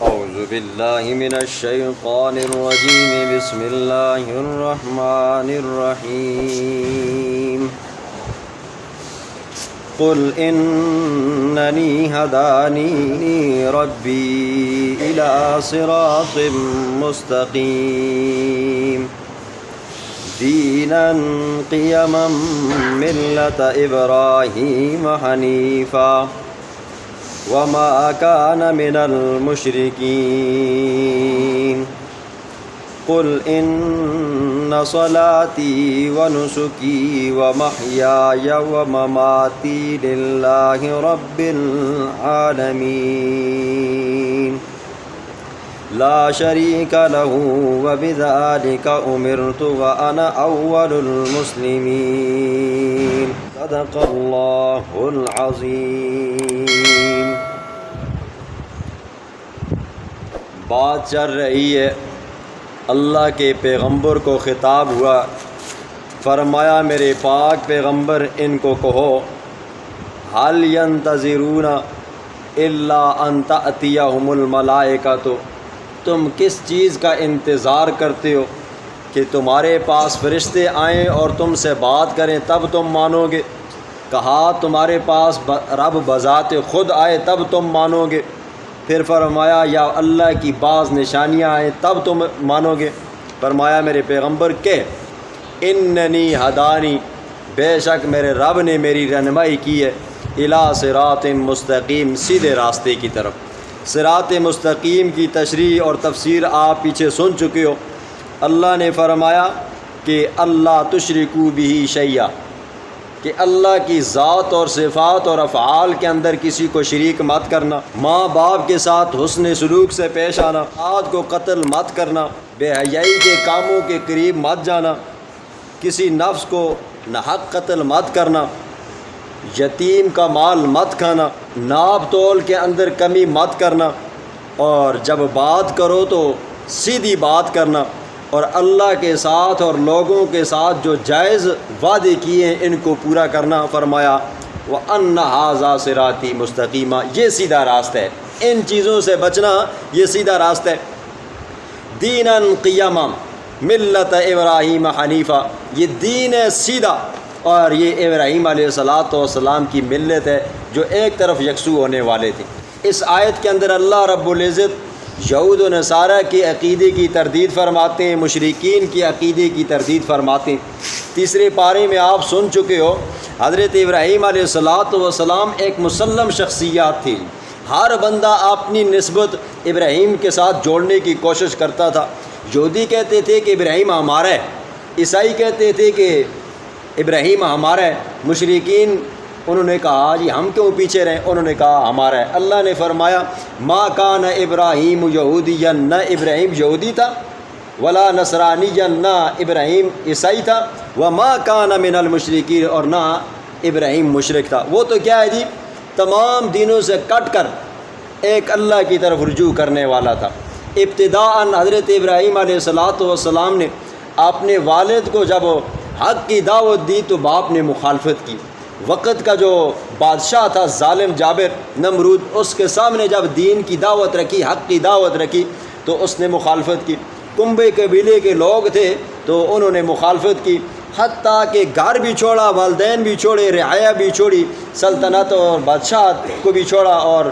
اعوذ باللہ من الشیطان الرجیم بسم اللہ الرحمن الرحیم قل اننی ہدانی ربی الی صراط مستقیم دینا قیما ملت ابراہیم حنیفا وما كان من المشركين قل إن صلاتي ونسكي ومحياي ومماتي لله رب العالمين لا شريك له وبذلك أمرت وأنا أول المسلمين صدق الله العظيم۔ بات چل رہی ہے، اللہ کے پیغمبر کو خطاب ہوا، فرمایا میرے پاک پیغمبر ان کو کہو هل ينتظرون الا ان تأتيهم الملائکۃ، تم کس چیز کا انتظار کرتے ہو کہ تمہارے پاس فرشتے آئیں اور تم سے بات کریں تب تم مانو گے؟ کہا تمہارے پاس رب بذات خود آئے تب تم مانو گے؟ پھر فرمایا یا اللہ کی بعض نشانیاں آئیں تب تم مانو گے؟ فرمایا میرے پیغمبر کہ اننی ہدانی، بے شک میرے رب نے میری رہنمائی کی ہے، الی صراط مستقیم، سیدھے راستے کی طرف۔ صراط مستقیم کی تشریح اور تفسیر آپ پیچھے سن چکے ہو۔ اللہ نے فرمایا کہ اللہ تشرکو بہ شیئا، کہ اللہ کی ذات اور صفات اور افعال کے اندر کسی کو شریک مت کرنا، ماں باپ کے ساتھ حسن سلوک سے پیش آنا، اولاد کو قتل مت کرنا، بے حیائی کے کاموں کے قریب مت جانا، کسی نفس کو ناحق قتل مت کرنا، یتیم کا مال مت کھانا، ناپ تول کے اندر کمی مت کرنا، اور جب بات کرو تو سیدھی بات کرنا، اور اللہ کے ساتھ اور لوگوں کے ساتھ جو جائز وعدے کیے ہیں ان کو پورا کرنا۔ فرمایا وَأَنَّ هَذَا صِرَاطِي مُسْتَقِيمًا، یہ سیدھا راستہ ہے، ان چیزوں سے بچنا یہ سیدھا راستہ ہے۔ دینا قیما ملت ابراہیم حنیفا، یہ دین ہے سیدھا، اور یہ ابراہیم علیہ السلام کی ملت ہے جو ایک طرف یکسو ہونے والے تھے۔ اس آیت کے اندر اللہ رب العزت یہود و نصارہ کے عقیدے کی تردید فرماتے ہیں، مشرکین کے عقیدے کی تردید فرماتے ہیں۔ تیسرے پارے میں آپ سن چکے ہو حضرت ابراہیم علیہ السلام ایک مسلم شخصیات تھی، ہر بندہ اپنی نسبت ابراہیم کے ساتھ جوڑنے کی کوشش کرتا تھا۔ یہودی کہتے تھے کہ ابراہیم ہمارا ہے، عیسائی کہتے تھے کہ ابراہیم ہمارا ہے، مشرکین انہوں نے کہا جی ہم کیوں پیچھے رہیں، انہوں نے کہا ہمارا ہے۔ اللہ نے فرمایا ما کان ابراہیم یہودیا، نہ ابراہیم یہودی تھا، ولا نصرانیا، نہ ابراہیم عیسائی تھا، وما کان من المشرکین، اور نہ ابراہیم مشرک تھا۔ وہ تو کیا ہے جی، تمام دینوں سے کٹ کر ایک اللہ کی طرف رجوع کرنے والا تھا۔ ابتداءً حضرت ابراہیم علیہ السلام نے اپنے والد کو جب حق کی دعوت دی تو باپ نے مخالفت کی۔ وقت کا جو بادشاہ تھا ظالم جابر نمرود، اس کے سامنے جب دین کی دعوت رکھی، حق کی دعوت رکھی تو اس نے مخالفت کی۔ کنبے قبیلے کے لوگ تھے تو انہوں نے مخالفت کی، حتیٰ کہ گھر بھی چھوڑا، والدین بھی چھوڑے، رعایا بھی چھوڑی، سلطنت اور بادشاہ کو بھی چھوڑا، اور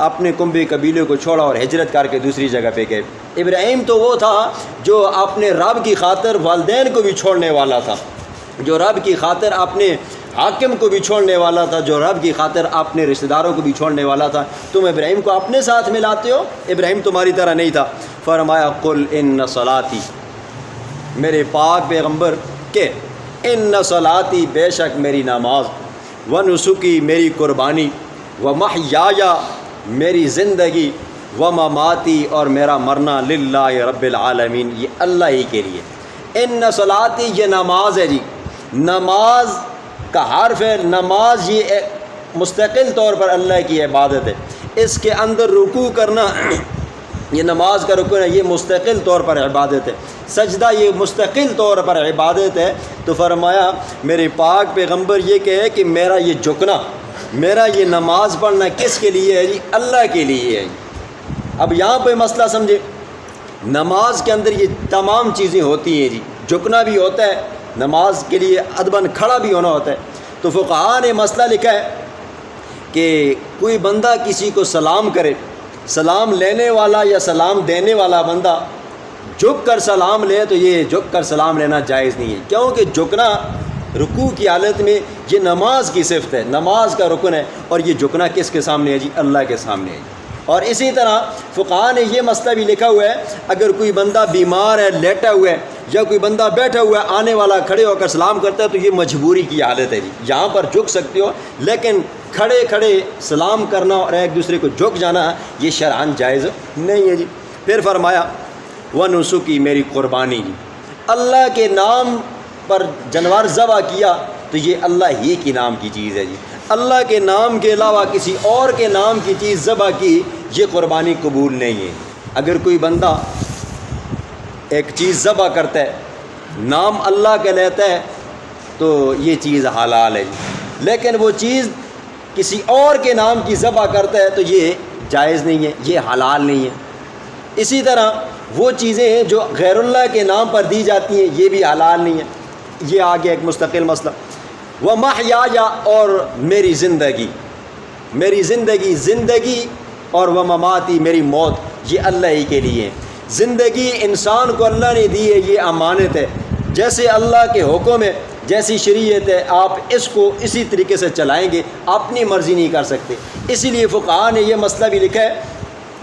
اپنے کنبے قبیلے کو چھوڑا اور ہجرت کر کے دوسری جگہ پہ گئے۔ ابراہیم تو وہ تھا جو اپنے رب کی خاطر والدین کو بھی چھوڑنے والا تھا، جو رب کی خاطر اپنے حاکم کو بھی چھوڑنے والا تھا، جو رب کی خاطر اپنے رشتہ داروں کو بھی چھوڑنے والا تھا۔ تم ابراہیم کو اپنے ساتھ ملاتے ہو، ابراہیم تمہاری طرح نہیں تھا۔ فرمایا قل ان صلاتی، میرے پاک پیغمبر کہ ان صلاتی، بے شک میری نماز، ونسکی، میری قربانی، ومحیایا، میری زندگی، ومماتی، اور میرا مرنا، للہ رب العالمین، یہ اللہ ہی کے لیے۔ ان صلاتی، یہ نماز ہے جی، نماز کا حرف ہے، نماز یہ مستقل طور پر اللہ کی عبادت ہے، اس کے اندر رکوع کرنا، یہ نماز کا رکوع ہے، یہ مستقل طور پر عبادت ہے، سجدہ یہ مستقل طور پر عبادت ہے۔ تو فرمایا میرے پاک پیغمبر یہ کہے کہ میرا یہ جھکنا، میرا یہ نماز پڑھنا کس کے لیے ہے جی؟ اللہ کے لیے ہے۔ اب یہاں پہ مسئلہ سمجھے، نماز کے اندر یہ تمام چیزیں ہوتی ہیں جی، جھکنا بھی ہوتا ہے، نماز کے لیے ادباً کھڑا بھی ہونا ہوتا ہے۔ تو فقہاء نے مسئلہ لکھا ہے کہ کوئی بندہ کسی کو سلام کرے، سلام لینے والا یا سلام دینے والا بندہ جھک کر سلام لے تو یہ جھک کر سلام لینا جائز نہیں ہے، کیونکہ جھکنا رکوع کی حالت میں یہ نماز کی صفت ہے، نماز کا رکن ہے، اور یہ جھکنا کس کے سامنے ہے جی؟ اللہ کے سامنے ہے جی۔ اور اسی طرح فقہاء نے یہ مسئلہ بھی لکھا ہوا ہے، اگر کوئی بندہ بیمار ہے، لیٹا ہوا ہے، یا کوئی بندہ بیٹھا ہوا ہے، آنے والا کھڑے ہو کر سلام کرتا ہے تو یہ مجبوری کی حالت ہے جی، یہاں پر جھک سکتے ہو، لیکن کھڑے کھڑے سلام کرنا اور ایک دوسرے کو جھک جانا یہ شرعاً جائز نہیں ہے جی۔ پھر فرمایا وَنُسُكِي، میری قربانی جی، اللہ کے نام پر جانور ذبح کیا تو یہ اللہ ہی کے نام کی چیز ہے جی، اللہ کے نام کے علاوہ کسی اور کے نام کی چیز ذبح کی یہ قربانی قبول نہیں ہے۔ اگر کوئی بندہ ایک چیز ذبح کرتا ہے، نام اللہ کا لیتا ہے تو یہ چیز حلال ہے جی، لیکن وہ چیز کسی اور کے نام کی ذبح کرتا ہے تو یہ جائز نہیں ہے، یہ حلال نہیں ہے۔ اسی طرح وہ چیزیں جو غیر اللہ کے نام پر دی جاتی ہیں یہ بھی حلال نہیں ہے، یہ آگے ایک مستقل مسئلہ۔ وَمَحْيَايَ، اور میری زندگی، میری زندگی اور وَمَمَاتِي، میری موت، یہ اللہ ہی کے لیے ہے۔ زندگی انسان کو اللہ نے دی ہے، یہ امانت ہے، جیسے اللہ کے حکم ہے، جیسی شریعت ہے، آپ اس کو اسی طریقے سے چلائیں گے، اپنی مرضی نہیں کر سکتے۔ اسی لیے فقہاء نے یہ مسئلہ بھی لکھا ہے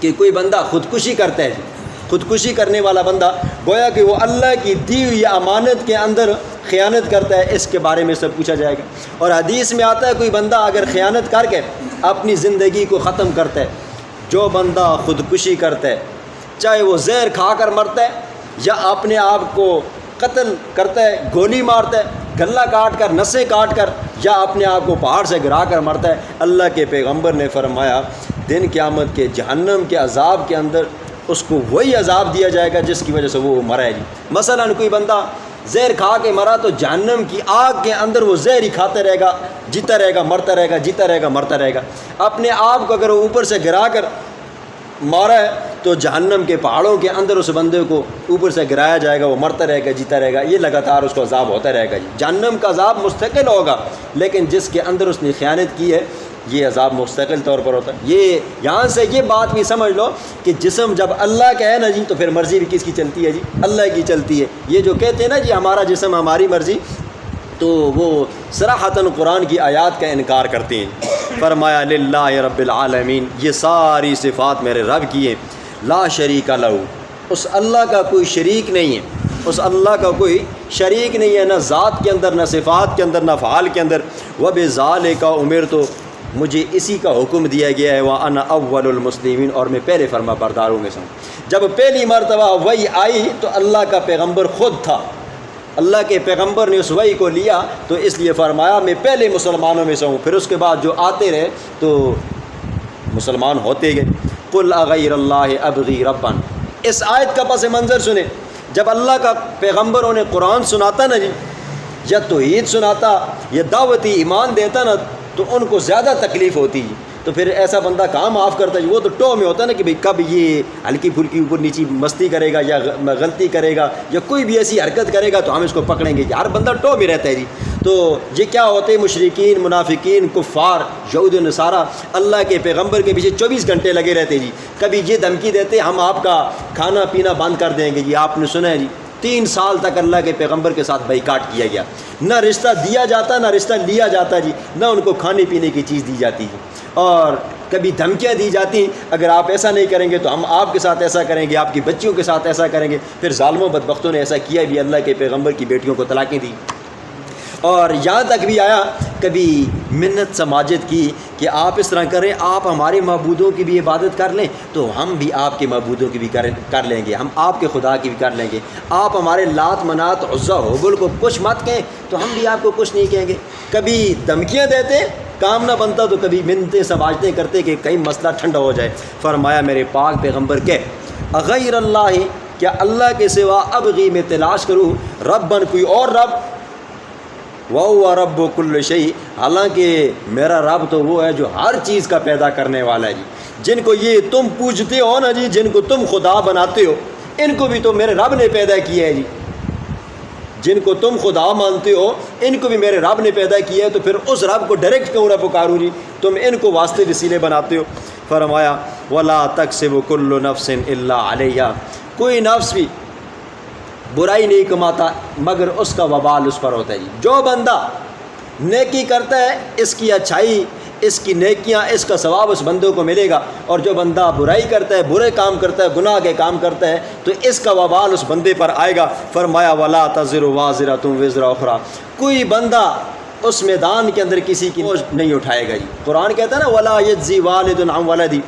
کہ کوئی بندہ خودکشی کرتا ہے، خودکشی کرنے والا بندہ گویا کہ وہ اللہ کی دی ہوئی امانت کے اندر خیانت کرتا ہے، اس کے بارے میں سب پوچھا جائے گا۔ اور حدیث میں آتا ہے کوئی بندہ اگر خیانت کر کے اپنی زندگی کو ختم کرتا ہے، جو بندہ خودکشی کرتا ہے، چاہے وہ زہر کھا کر مرتا ہے یا اپنے آپ کو قتل کرتا ہے، گولی مارتا ہے، گلا کاٹ کر، نسیں کاٹ کر، یا اپنے آپ کو پہاڑ سے گرا کر مرتا ہے، اللہ کے پیغمبر نے فرمایا دن قیامت کے جہنم کے عذاب کے اندر اس کو وہی عذاب دیا جائے گا جس کی وجہ سے وہ مرا ہے جی۔ مثلا کوئی بندہ زہر کھا کے مرا تو جہنم کی آگ کے اندر وہ زہر ہی کھاتا رہے گا، جیتا رہے گا، مرتا رہے گا، جیتا رہے گا، مرتا رہے گا۔ اپنے آپ کو اگر وہ اوپر سے گرا کر مارا ہے تو جہنم کے پہاڑوں کے اندر اس بندے کو اوپر سے گرایا جائے گا، وہ مرتا رہے گا، جیتا رہے گا، یہ لگاتار اس کو عذاب ہوتا رہے گا جی۔ جہنم کا عذاب مستقل ہوگا، لیکن جس کے اندر اس نے خیانت کی ہے یہ عذاب مستقل طور پر ہوتا ہے۔ یہ یہاں سے یہ بات بھی سمجھ لو کہ جسم جب اللہ کا ہے نا جی تو پھر مرضی بھی کس کی چلتی ہے جی؟ اللہ کی چلتی ہے۔ یہ جو کہتے ہیں نا جی ہمارا جسم ہماری مرضی، تو وہ صراحتاً قرآن کی آیات کا انکار کرتے ہیں۔ فرمایا للہ رب العالمین، یہ ساری صفات میرے رب کی ہیں، لا شریک لہ، اس اللہ کا کوئی شریک نہیں ہے، اس اللہ کا کوئی شریک نہیں ہے، نہ ذات کے اندر، نہ صفات کے اندر، نہ افعال کے اندر۔ وبذالک امرت، مجھے اسی کا حکم دیا گیا ہے، وانا اول المسلمین، اور میں پہلے فرما برداروں میں سے ہوں۔ جب پہلی مرتبہ وحی آئی تو اللہ کا پیغمبر خود تھا، اللہ کے پیغمبر نے اس وحی کو لیا تو اس لیے فرمایا میں پہلے مسلمانوں میں سے ہوں، پھر اس کے بعد جو آتے رہے تو مسلمان ہوتے گئے۔ قل اغیر اللہ ابغی ربا، اس آیت کا پس منظر سنیں، جب اللہ کا پیغمبر انہیں قرآن سناتا نا جی، یا توحید سناتا یا دعوتی ایمان دیتا نا تو ان کو زیادہ تکلیف ہوتی ہے، تو پھر ایسا بندہ کہاں معاف کرتا ہے؟ وہ تو ٹو میں ہوتا ہے نا کہ بھئی کب یہ ہلکی پھلکی اوپر نیچی مستی کرے گا یا غلطی کرے گا یا کوئی بھی ایسی حرکت کرے گا تو ہم اس کو پکڑیں گے، ہر بندہ ٹو میں رہتا ہے جی۔ تو یہ کیا ہوتے ہیں؟ مشرکین، منافقین، کفار، یہود و نصارہ اللہ کے پیغمبر کے پیچھے 24 گھنٹے لگے رہتے جی۔ کبھی یہ دھمکی دیتے ہم آپ کا کھانا پینا بند کر دیں گے جی، آپ نے سنا ہے جی 3 سال تک اللہ کے پیغمبر کے ساتھ بائیکاٹ کیا گیا، نہ رشتہ دیا جاتا نہ رشتہ لیا جاتا جی، نہ ان کو کھانے پینے کی چیز دی جاتی ہے، اور کبھی دھمکیاں دی جاتی اگر آپ ایسا نہیں کریں گے تو ہم آپ کے ساتھ ایسا کریں گے، آپ کی بچیوں کے ساتھ ایسا کریں گے۔ پھر ظالموں بدبختوں نے ایسا کیا بھی، اللہ کے پیغمبر کی بیٹیوں کو طلاقیں دی، اور یہاں تک بھی آیا کبھی منت سماجت کی کہ آپ اس طرح کریں، آپ ہمارے معبودوں کی بھی عبادت کر لیں تو ہم بھی آپ کے معبودوں کی بھی کر لیں گے، ہم آپ کے خدا کی بھی کر لیں گے، آپ ہمارے لات منات عزا حبل کو کچھ مت کہیں تو ہم بھی آپ کو کچھ نہیں کہیں گے۔ کبھی دھمکیاں دیتے کام نہ بنتا تو کبھی منتیں سماجتیں کرتے کہ کہیں مسئلہ ٹھنڈا ہو جائے۔ فرمایا میرے پاک پیغمبر کہ اغیر اللہ، کیا اللہ کے سوا ابغی میں تلاش کروں ربن، کوئی اور رب، وَهُوَ رَبُّ كُلِّ شَيْءٍ، حالانکہ میرا رب تو وہ ہے جو ہر چیز کا پیدا کرنے والا ہے جی، جن کو یہ تم پوجتے ہو نا جی، جن کو تم خدا بناتے ہو، ان کو بھی تو میرے رب نے پیدا کیا ہے جی۔ جن کو تم خدا مانتے ہو ان کو بھی میرے رب نے پیدا کیا ہے، تو پھر اس رب کو ڈائریکٹ کیوں نہ پکاروں جی؟ تم ان کو واسطے وسیلے بناتے ہو۔ فرمایا وَلَا تَكْسِبُ كُلُّ نَفْسٍ إِلَّا عَلَيْهَا، کوئی نفس بھی برائی نہیں کماتا مگر اس کا وبال اس پر ہوتا ہے جی۔ جو بندہ نیکی کرتا ہے اس کی اچھائی، اس کی نیکیاں، اس کا ثواب اس بندوں کو ملے گا، اور جو بندہ برائی کرتا ہے، برے کام کرتا ہے، گناہ کے کام کرتا ہے، تو اس کا وبال اس بندے پر آئے گا۔ فرمایا وَلَا تَزِرُ وَازِرَةٌ وِزْرَ أُخْرَىٰ، کوئی بندہ اس میدان کے اندر کسی کی بوجھ نہیں اٹھائے گا جی۔ قرآن کہتا ہے نا وَلَا يَجْزِي وَالِدٌ عَنْ وَلَدِهِ،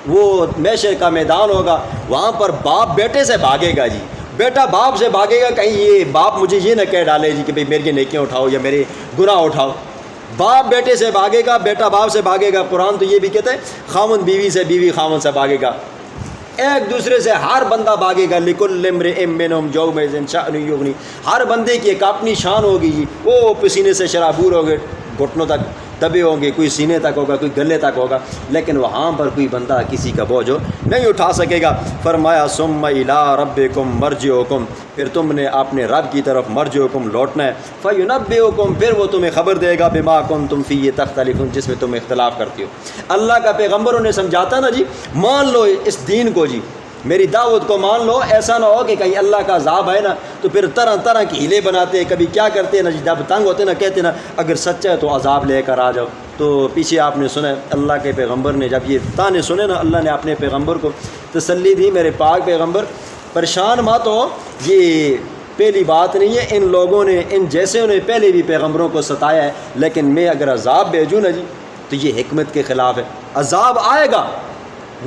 وہ محشر کا میدان ہوگا، وہاں پر باپ بیٹے سے بھاگے گا جی، بیٹا باپ سے بھاگے گا، کہیں یہ باپ مجھے یہ نہ کہہ ڈالے جی کہ بھئی میری نیکیاں اٹھاؤ یا میرے گناہ اٹھاؤ۔ باپ بیٹے سے بھاگے گا، بیٹا باپ سے بھاگے گا۔ قرآن تو یہ بھی کہتا ہے خاوند بیوی سے، بیوی خاوند سے بھاگے گا، ایک دوسرے سے ہر بندہ بھاگے گا۔ لِكُلِّ امْرِئٍ مِّنْهُمْ يَوْمَئِذٍ شَأْنٌ يُغْنِيهِ، ہر بندے کی ایک اپنی شان ہوگی جی، وہ پسینے سے شرابور ہو گئے، گھٹنوں تک دبے ہوں گے، کوئی سینے تک ہوگا، کوئی گلے تک ہوگا، لیکن وہاں پر کوئی بندہ کسی کا بوجھ نہیں اٹھا سکے گا۔ فرمایا ثُمَّ إِلَىٰ رَبِّكُمْ مَرْجِعُكُمْ، پھر تم نے اپنے رب کی طرف مرجعکم لوٹنا ہے۔ فَيُنَبِّئُكُمْ، پھر وہ تمہیں خبر دے گا بِمَا كُنتُمْ فِيهِ تَخْتَلِفُونَ، جس میں تم اختلاف کرتے ہو۔ اللہ کا پیغمبر انہیں سمجھاتا نا جی، مان لو اس دین کو جی، میری دعوت کو مان لو، ایسا نہ ہو کہ کہیں اللہ کا عذاب آئے نا تو پھر طرح طرح کی ہیلے بناتے، کبھی کیا کرتے ہیں نا جی، جب تنگ ہوتے نا کہتے نا اگر سچا ہے تو عذاب لے کر آ جاؤ۔ تو پیچھے آپ نے سنا اللہ کے پیغمبر نے جب یہ تانے سنے نا، اللہ نے اپنے پیغمبر کو تسلی دی، میرے پاک پیغمبر پریشان مت ہو، یہ پہلی بات نہیں ہے، ان لوگوں نے ان جیسے انہیں پہلے بھی پیغمبروں کو ستایا ہے، لیکن میں اگر عذاب بھیجوں نا جی تو یہ حکمت کے خلاف ہے۔ عذاب آئے گا،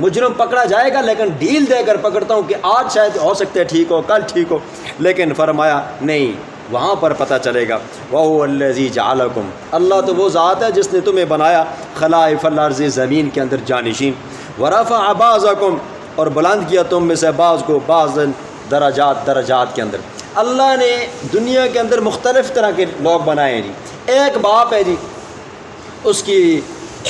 مجرم پکڑا جائے گا، لیکن ڈیل دے کر پکڑتا ہوں کہ آج شاید ہو سکتا ہے ٹھیک ہو، کل ٹھیک ہو، لیکن فرمایا نہیں، وہاں پر پتہ چلے گا۔ وَهُوَ الَّذِي جَعَلَكُمْ، اللہ تو وہ ذات ہے جس نے تمہیں بنایا خلائف الارض، زمین کے اندر جانشین، وَرَفَعَ بَعْضَكُمْ، اور بلند کیا تم میں سے بعض کو، بعض درجات کے اندر۔ اللہ نے دنیا کے اندر مختلف طرح کے لوگ بنائے ہیں جی۔ ایک باپ ہے جی، اس کی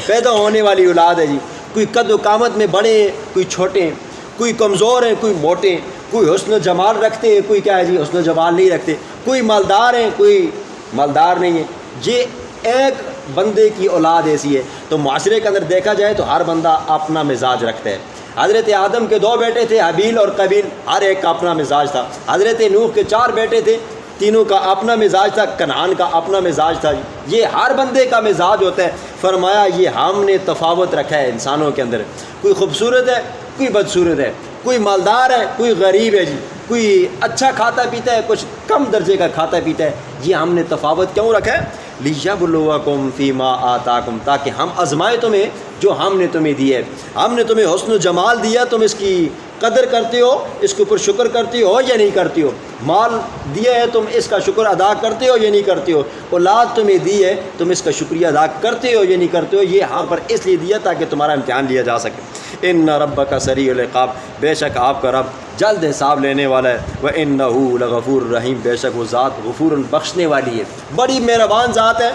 پیدا ہونے والی اولاد ہے جی، کوئی قد و قامت میں بڑے ہیں، کوئی چھوٹے ہیں، کوئی کمزور ہیں، کوئی موٹے ہیں، کوئی حسن و جمال رکھتے ہیں، کوئی کیا ہے جی حسن و جمال نہیں رکھتے، کوئی مالدار ہیں، کوئی مالدار نہیں ہے۔ یہ ایک بندے کی اولاد ایسی ہے۔ تو معاشرے کے اندر دیکھا جائے تو ہر بندہ اپنا مزاج رکھتا ہے۔ حضرت آدم کے 2 بیٹے تھے، حابیل اور قابیل، ہر ایک کا اپنا مزاج تھا۔ حضرت نوح کے 4 بیٹے تھے، تینوں کا اپنا مزاج تھا۔ کنعان کا اپنا مزاج تھا۔ یہ ہر بندے کا مزاج ہوتا ہے۔ فرمایا یہ ہم نے تفاوت رکھا ہے انسانوں کے اندر، کوئی خوبصورت ہے، کوئی بدصورت ہے، کوئی مالدار ہے، کوئی غریب ہے جی، کوئی اچھا کھاتا پیتا ہے، کچھ کم درجے کا کھاتا پیتا ہے۔ یہ ہم نے تفاوت کیوں رکھا ہے؟ لِيَبْلُوَكُمْ فِي مَا آتَاكُمْ، تاکہ ہم آزمائے تمہیں جو ہم نے تمہیں دی ہے۔ ہم نے تمہیں حسن و جمال دیا، تم اس کی قدر کرتے ہو، اس کے اوپر شکر کرتے ہو یا نہیں کرتے ہو؟ مال دیا ہے، تم اس کا شکر ادا کرتے ہو یا نہیں کرتے ہو؟ اولاد تمہیں دی ہے، تم اس کا شکریہ ادا کرتے ہو یا نہیں کرتے ہو؟ یہ ہاں پر اس لیے دیا تاکہ تمہارا امتحان لیا جا سکے۔ ان ربک سریع العقاب، بے شک آپ کا رب جلد حساب لینے والا ہے۔ وَإِنَّهُ لَغَفُورٌ رَحِيمٌ، بے شک وہ ذات غفور بخشنے والی ہے، بڑی مہربان ذات ہے۔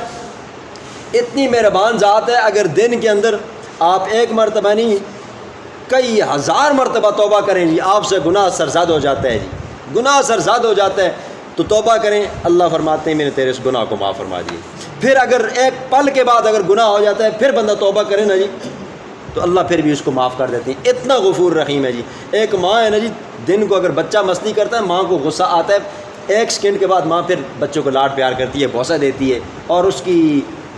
اتنی مہربان ذات ہے، اگر دن کے اندر آپ ایک مرتبہ نہیں کئی ہزار مرتبہ توبہ کریں جی، آپ سے گناہ سرزد ہو جاتا ہے جی، گناہ سرزد ہو جاتا ہے تو توبہ کریں، اللہ فرماتے ہیں میں نے تیرے اس گناہ کو معاف فرما دیے۔ پھر اگر ایک پل کے بعد اگر گناہ ہو جاتا ہے، پھر بندہ توبہ کرے نا جی تو اللہ پھر بھی اس کو معاف کر دیتے ہیں۔ اتنا غفور رحیم ہے جی۔ ایک ماں ہے نا جی، دن کو اگر بچہ مستی کرتا ہے، ماں کو غصہ آتا ہے، 1 سیکنڈ کے بعد ماں پھر بچوں کو لاڈ پیار کرتی ہے، بوسہ دیتی ہے، اور اس کی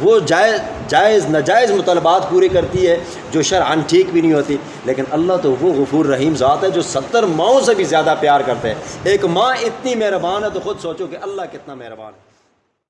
وہ جائز ناجائز مطالبات پورے کرتی ہے جو شرعاً ٹھیک بھی نہیں ہوتی۔ لیکن اللہ تو وہ غفور رحیم ذات ہے جو 70 ماؤں سے بھی زیادہ پیار کرتا ہے۔ ایک ماں اتنی مہربان ہے تو خود سوچو کہ اللہ کتنا مہربان ہے۔